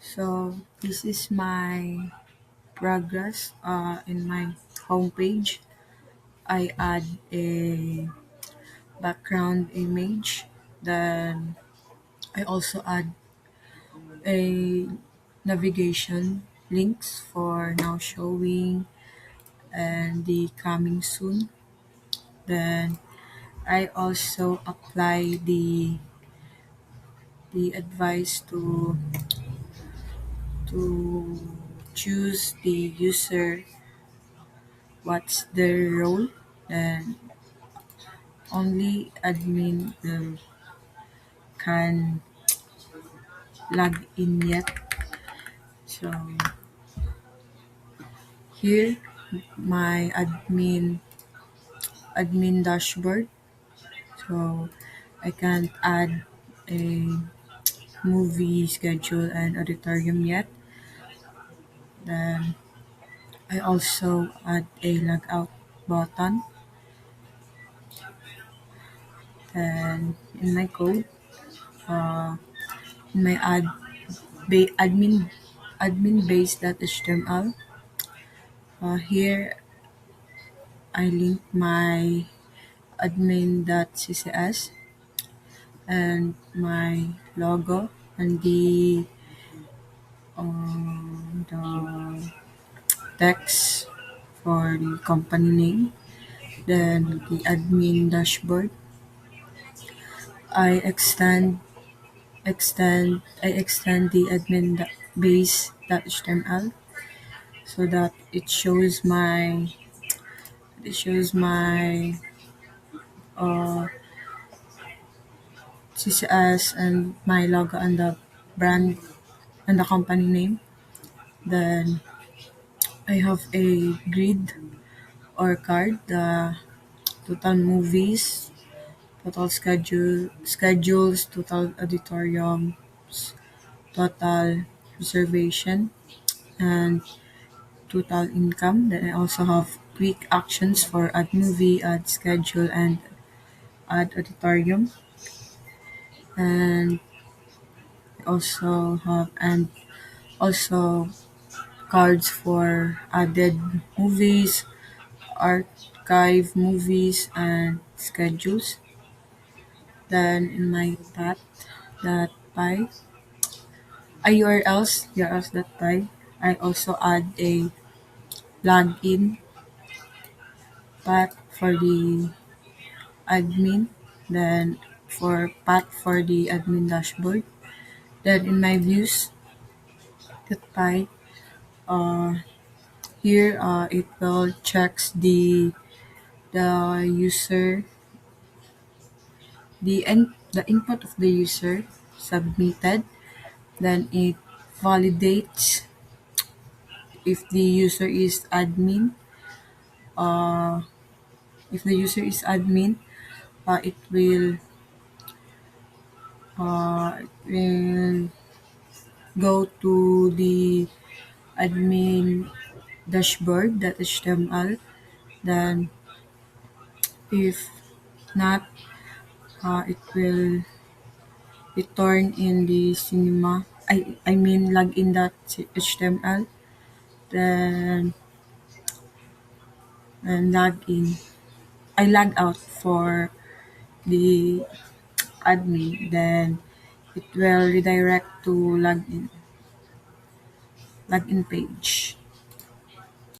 So this is my progress in my homepage. I add a background image. Then I also add a navigation links for now showing and the coming soon. Then I also apply the advice to choose the user what's their role, and only admin can log in yet. So here my admin dashboard. So I can't add a movie schedule and auditorium yet. Then I also add a logout button. Then in my code, in my admin base.html, here I link my admin.ccs and my logo and the text for the company name. Then the admin dashboard. I extend the base.html so that it shows my uh, CCS and my logo and the brand and the company name. Then I have a grid or card, the total movies, total schedules, total auditoriums, total reservation, and total income. Then I also have quick actions for add movie, add schedule, and add auditorium. And also cards for added movies, archive movies, and schedules. Then in my path.py, URLs.py, I also add a login path for the admin, then for path for the admin dashboard. Then in my views.py, uh, here it will checks the user the input of the user submitted. Then it validates if the user is admin. Uh, if the user is admin, it will go to the admin dashboard.html. Then if not, it will return in the cinema. I mean login.html. Then and log in. I log out for the admin. Then it will redirect to login page.